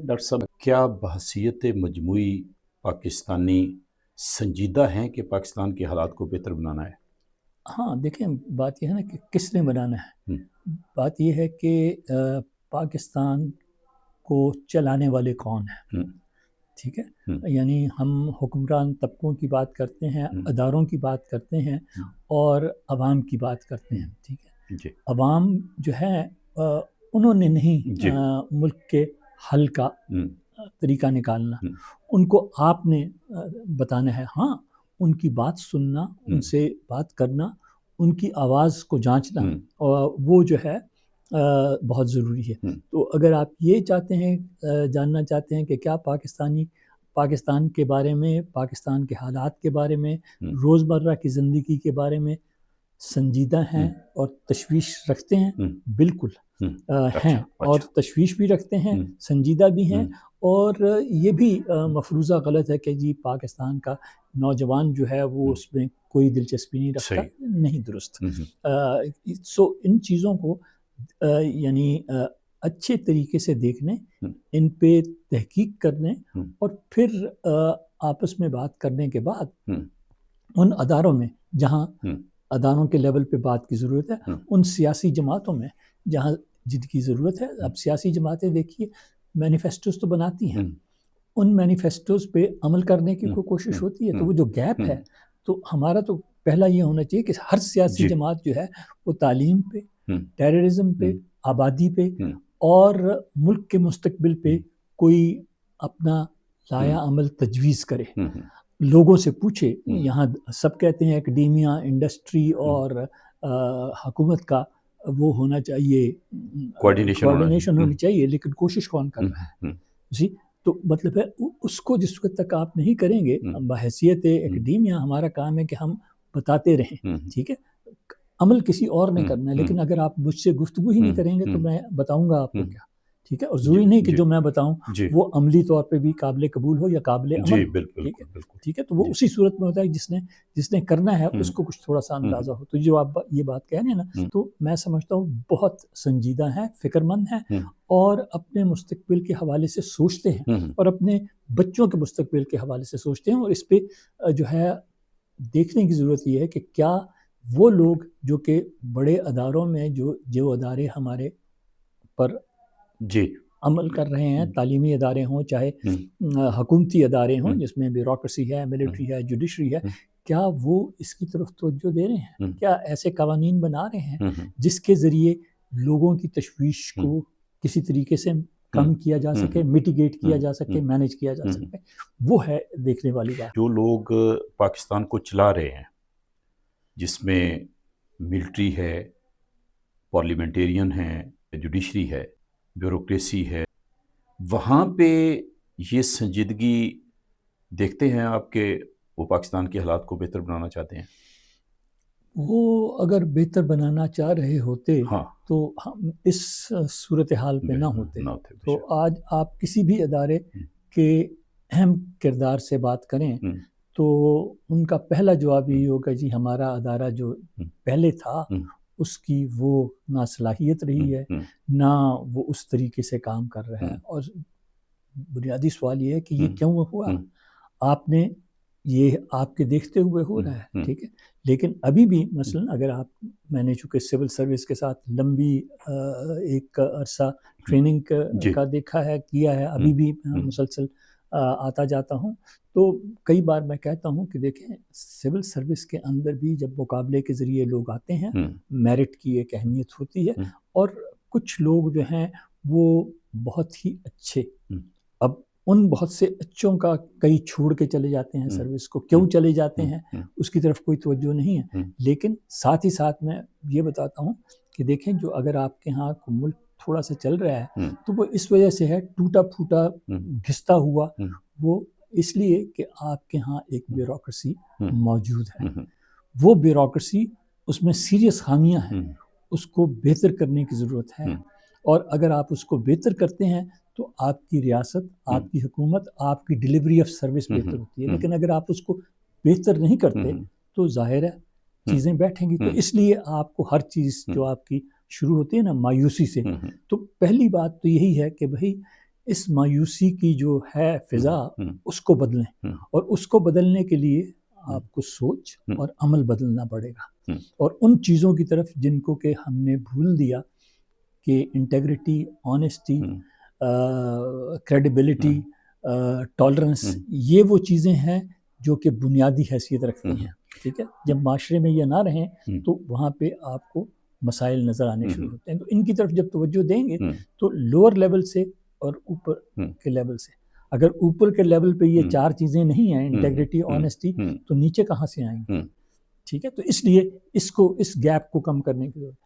Doctor صاحب کیا بحثیت مجموعی پاکستانی سنجیدہ ہیں کہ پاکستان کے حالات کو بہتر بنانا ہے؟ ہاں دیکھیں، بات یہ ہے نا کہ کس نے بنانا ہے. بات یہ ہے کہ پاکستان کو چلانے والے کون ہیں. ٹھیک ہے، یعنی ہم حکمران طبقوں کی بات کرتے ہیں، اداروں کی بات کرتے ہیں اور عوام کی بات کرتے ہیں. ٹھیک ہے، عوام جو ہے انہوں نے نہیں ملک کے حل کا طریقہ نکالنا، ان کو آپ نے بتانا ہے. ہاں، ان کی بات سننا، ان سے بات کرنا، ان کی آواز کو جانچنا، اور وہ جو ہے بہت ضروری ہے. تو اگر آپ یہ چاہتے ہیں، جاننا چاہتے ہیں کہ کیا پاکستان کے بارے میں، پاکستان کے حالات کے بارے میں، روزمرہ کی زندگی کے بارے میں سنجیدہ ہیں اور تشویش رکھتے ہیں، بالکل ہیں، اور تشویش بھی رکھتے ہیں، سنجیدہ بھی ہیں. اور یہ بھی مفروضہ غلط ہے کہ جی پاکستان کا نوجوان جو ہے وہ اس میں کوئی دلچسپی نہیں رکھتا. نہیں درست. سو ان چیزوں کو یعنی اچھے طریقے سے دیکھنے، ان پہ تحقیق کرنے، اور پھر آپس میں بات کرنے کے بعد ان اداروں میں جہاں اداروں کے لیول پہ بات کی ضرورت ہے، ان سیاسی جماعتوں میں جہاں جن کی ضرورت ہے. اب سیاسی جماعتیں دیکھیے مینیفیسٹوز تو بناتی ہیں، ان مینیفیسٹوز پہ عمل کرنے کی کوئی کوشش ہوتی ہے. تو وہ جو گیپ ہے، تو ہمارا تو پہلا یہ ہونا چاہیے کہ ہر سیاسی جماعت جو ہے وہ تعلیم پہ، ٹیررزم پہ، آبادی پہ اور ملک کے مستقبل پہ کوئی اپنا لایا عمل تجویز کرے. لوگوں سے پوچھے. یہاں سب کہتے ہیں اکیڈیمیا، انڈسٹری اور حکومت کا وہ ہونا چاہیے، کوارڈینیشن ہونی چاہیے، لیکن کوشش کون کر رہا ہے؟ جی، تو مطلب ہے اس کو جس وقت تک آپ نہیں کریں گے، بحیثیت اکیڈیمیا ہمارا کام ہے کہ ہم بتاتے رہیں. ٹھیک ہے، عمل کسی اور نے کرنا ہے، لیکن اگر آپ مجھ سے گفتگو ہی نہیں کریں گے تو میں بتاؤں گا آپ کو کیا؟ ٹھیک ہے، اور ضروری نہیں کہ جو میں بتاؤں وہ عملی طور پہ بھی قابل قبول ہو یا قابل عمل ہو. ٹھیک ہے، تو وہ اسی صورت میں ہوتا ہے جس نے کرنا ہے اس کو کچھ تھوڑا سا اندازہ ہو. تو جو آپ یہ بات کہہ رہے ہیں نا، تو میں سمجھتا ہوں بہت سنجیدہ ہیں، فکر مند ہیں، اور اپنے مستقبل کے حوالے سے سوچتے ہیں، اور اپنے بچوں کے مستقبل کے حوالے سے سوچتے ہیں. اور اس پہ جو ہے دیکھنے کی ضرورت یہ ہے کہ کیا وہ لوگ جو کہ بڑے اداروں میں جو ادارے ہمارے پر عمل کر رہے ہیں، تعلیمی ادارے ہوں چاہے حکومتی ادارے ہوں جس میں بیوروکریسی ہے، ملٹری ہے، جوڈیشری ہے، کیا وہ اس کی طرف توجہ دے رہے ہیں؟ کیا ایسے قوانین بنا رہے ہیں جس کے ذریعے لوگوں کی تشویش کو کسی طریقے سے کم کیا جا سکے، میٹیگیٹ کیا جا سکے، مینیج کیا جا سکے؟ وہ ہے دیکھنے والی بات. جو لوگ پاکستان کو چلا رہے ہیں، جس میں ملٹری ہے، پارلیمنٹیرین ہے، جوڈیشری ہے، بیوروکریسی ہے، وہاں پہ یہ سنجیدگی دیکھتے ہیں آپ کہ وہ پاکستان کے حالات کو بہتر بنانا چاہتے ہیں؟ وہ اگر بہتر بنانا چاہ رہے ہوتے تو ہم اس صورتحال پہ نہ ہوتے. تو آج آپ کسی بھی ادارے کے اہم کردار سے بات کریں تو ان کا پہلا جواب یہی ہوگا جی ہمارا ادارہ جو پہلے تھا اس کی وہ نہ صلاحیت رہی ہے، نہ وہ اس طریقے سے کام کر رہا ہے. اور بنیادی سوال یہ ہے کہ یہ کیوں ہوا؟ آپ نے یہ آپ کے دیکھتے ہوئے ہو رہا ہے. ٹھیک ہے، لیکن ابھی بھی مثلا اگر میں نے چونکہ سول سروس کے ساتھ لمبی ایک عرصہ ٹریننگ کا دیکھا ہے، کیا ہے، ابھی بھی مسلسل آتا جاتا ہوں، تو کئی بار میں کہتا ہوں کہ دیکھیں سول سروس کے اندر بھی جب مقابلے کے ذریعے لوگ آتے ہیں، میرٹ کی ایک اہمیت ہوتی ہے، اور کچھ لوگ جو ہیں وہ بہت ہی اچھے، اب ان بہت سے اچھوں کا کئی چھوڑ کے چلے جاتے ہیں سروس کو. کیوں چلے جاتے ہیں اس کی طرف کوئی توجہ نہیں ہے. لیکن ساتھ ہی ساتھ میں یہ بتاتا ہوں کہ دیکھیں جو اگر آپ کے ہاں ملک تھوڑا سا چل رہا ہے تو وہ اس وجہ سے ہے ٹوٹا پھوٹا گھستا ہوا، وہ اس لیے کہ آپ کے ہاں ایک بیوروکریسی موجود ہے. وہ بیوروکریسی اس میں سیریس خامیاں ہیں، اس کو بہتر کرنے کی ضرورت ہے. اور اگر آپ اس کو بہتر کرتے ہیں تو آپ کی ریاست، آپ کی حکومت، آپ کی ڈیلیوری آف سروس بہتر ہوتی ہے. لیکن اگر آپ اس کو بہتر نہیں کرتے تو ظاہر ہے چیزیں بیٹھیں گی. تو اس لیے آپ کو ہر چیز جو آپ کی شروع ہوتی ہے نا مایوسی سے، تو پہلی بات تو یہی ہے کہ بھئی اس مایوسی کی جو ہے فضا اس کو بدلیں، اور اس کو بدلنے کے لیے آپ کو سوچ اور عمل بدلنا پڑے گا، اور ان چیزوں کی طرف جن کو کہ ہم نے بھول دیا کہ انٹیگریٹی، آنیسٹی، کریڈیبلٹی، ٹالرنس، یہ وہ چیزیں ہیں جو کہ بنیادی حیثیت رکھتی ہیں، ٹھیک ہے؟ جب معاشرے میں یہ نہ رہیں تو وہاں پہ آپ کو مسائل نظر آنے شروع ہوتے ہیں. تو ان کی طرف جب توجہ دیں گے تو لوور لیول سے اور اوپر کے لیول سے، اگر اوپر کے لیول پہ یہ چار چیزیں نہیں ہیں، انٹیگریٹی، آنیسٹی، تو نیچے کہاں سے آئیں گے؟ ٹھیک ہے، تو اس لیے اس گیپ کو کم کرنے کی ضرورت ہے.